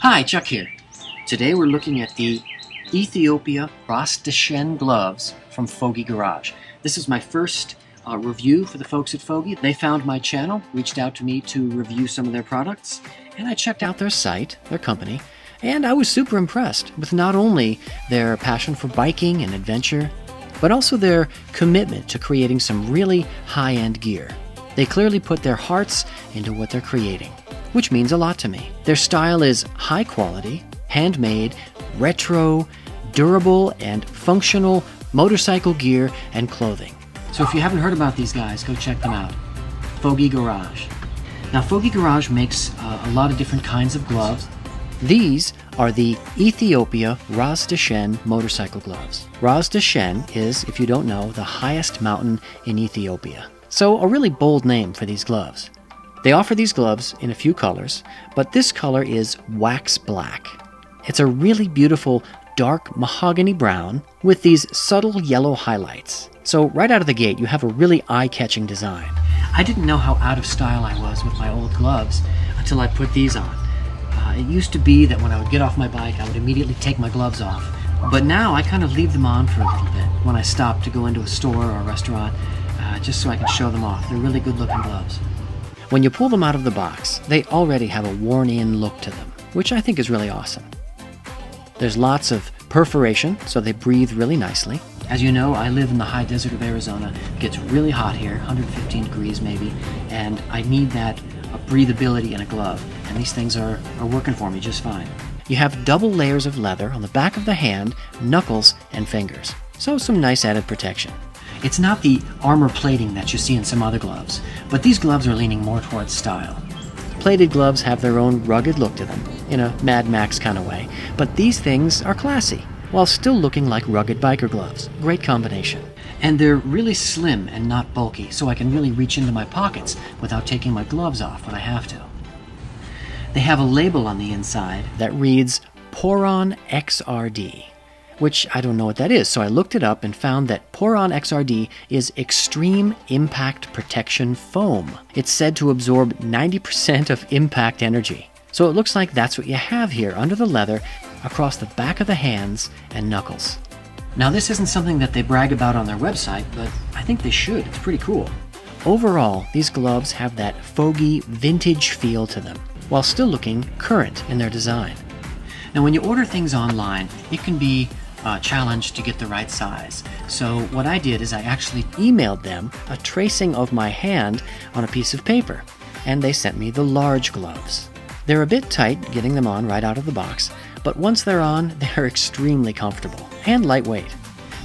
Hi, Chuck here. Today we're looking at the ETHIOPIA RASDASHEN Gloves from Fogy Garage. This is my first review for the folks at Fogy. They found my channel, reached out to me to review some of their products, and I checked out their site, their company, and I was super impressed with not only their passion for biking and adventure, but also their commitment to creating some really high-end gear. They clearly put their hearts into what they're creating, which means a lot to me. Their style is high quality, handmade, retro, durable, and functional motorcycle gear and clothing. So if you haven't heard about these guys, go check them out. Fogy Garage. Now Fogy Garage makes a lot of different kinds of gloves. These are the ETHIOPIA RASDASHEN motorcycle gloves. RASDASHEN is, if you don't know, the highest mountain in Ethiopia. So a really bold name for these gloves. They offer these gloves in a few colors, but this color is wax black. It's a really beautiful dark mahogany brown with these subtle yellow highlights. So right out of the gate, you have a really eye-catching design. I didn't know how out of style I was with my old gloves until I put these on. It used to be that when I would get off my bike, I would immediately take my gloves off. But now I kind of leave them on for a little bit when I stop to go into a store or a restaurant, just so I can show them off. They're really good-looking gloves. When you pull them out of the box, they already have a worn-in look to them, which I think is really awesome. There's lots of perforation, so they breathe really nicely. As you know, I live in the high desert of Arizona. It gets really hot here, 115 degrees maybe, and I need that breathability in a glove, and these things are working for me just fine. You have double layers of leather on the back of the hand, knuckles, and fingers, so some nice added protection. It's not the armor plating that you see in some other gloves, but these gloves are leaning more towards style. Plated gloves have their own rugged look to them, in a Mad Max kind of way, but these things are classy, while still looking like rugged biker gloves. Great combination. And they're really slim and not bulky, so I can really reach into my pockets without taking my gloves off when I have to. They have a label on the inside that reads Poron XRD, which I don't know what that is, so I looked it up and found that Poron XRD is Extreme Impact Protection Foam. It's said to absorb 90% of impact energy. So it looks like that's what you have here under the leather across the back of the hands and knuckles. Now this isn't something that they brag about on their website, but I think they should. It's pretty cool. Overall, these gloves have that Fogy vintage feel to them, while still looking current in their design. Now when you order things online, it can be a challenge to get the right size. So what I did is I actually emailed them a tracing of my hand on a piece of paper, and they sent me the large gloves. They're a bit tight getting them on right out of the box, but once they're on, they're extremely comfortable and lightweight.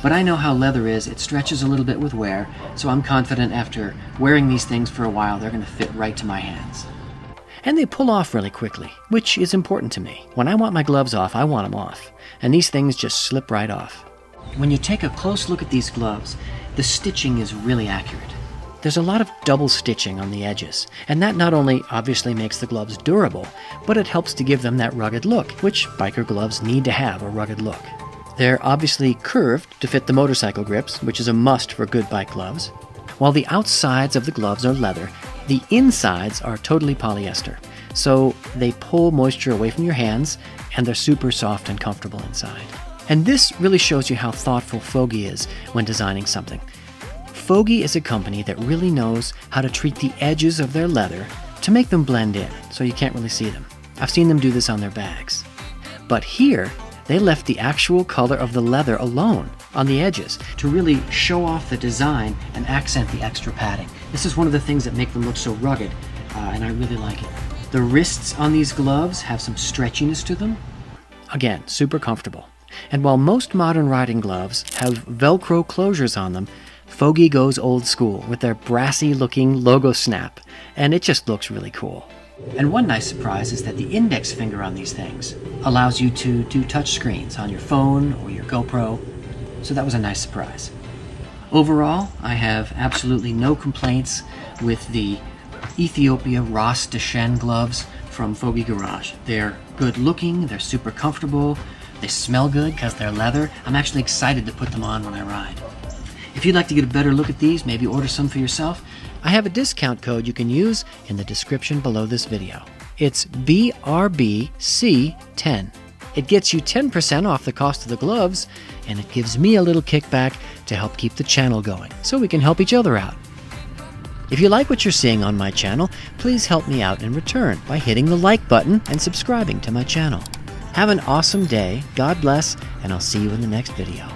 But I know how leather is, it stretches a little bit with wear, so I'm confident after wearing these things for a while, they're going to fit right to my hands. And they pull off really quickly, which is important to me. When I want my gloves off, I want them off, and these things just slip right off. When you take a close look at these gloves, the stitching is really accurate. There's a lot of double stitching on the edges, and that not only obviously makes the gloves durable, but it helps to give them that rugged look, which biker gloves need to have a rugged look. They're obviously curved to fit the motorcycle grips, which is a must for good bike gloves. While the outsides of the gloves are leather, the insides are totally polyester, so they pull moisture away from your hands, and they're super soft and comfortable inside. And this really shows you how thoughtful Fogy is when designing something. Fogy is a company that really knows how to treat the edges of their leather to make them blend in, so you can't really see them. I've seen them do this on their bags. But here, they left the actual color of the leather alone on the edges to really show off the design and accent the extra padding. This is one of the things that make them look so rugged, and I really like it. The wrists on these gloves have some stretchiness to them. Again, super comfortable. And while most modern riding gloves have Velcro closures on them, Fogy goes old school with their brassy-looking logo snap, and it just looks really cool. And one nice surprise is that the index finger on these things allows you to do touch screens on your phone or your GoPro, so that was a nice surprise. Overall, I have absolutely no complaints with the ETHIOPIA RASDASHEN gloves from Fogy Garage. They're good looking, they're super comfortable, they smell good because they're leather. I'm actually excited to put them on when I ride. If you'd like to get a better look at these, maybe order some for yourself, I have a discount code you can use in the description below this video. It's BRBC10. It gets you 10% off the cost of the gloves, and it gives me a little kickback to help keep the channel going, so we can help each other out. If you like what you're seeing on my channel, please help me out in return by hitting the like button and subscribing to my channel. Have an awesome day, God bless, and I'll see you in the next video.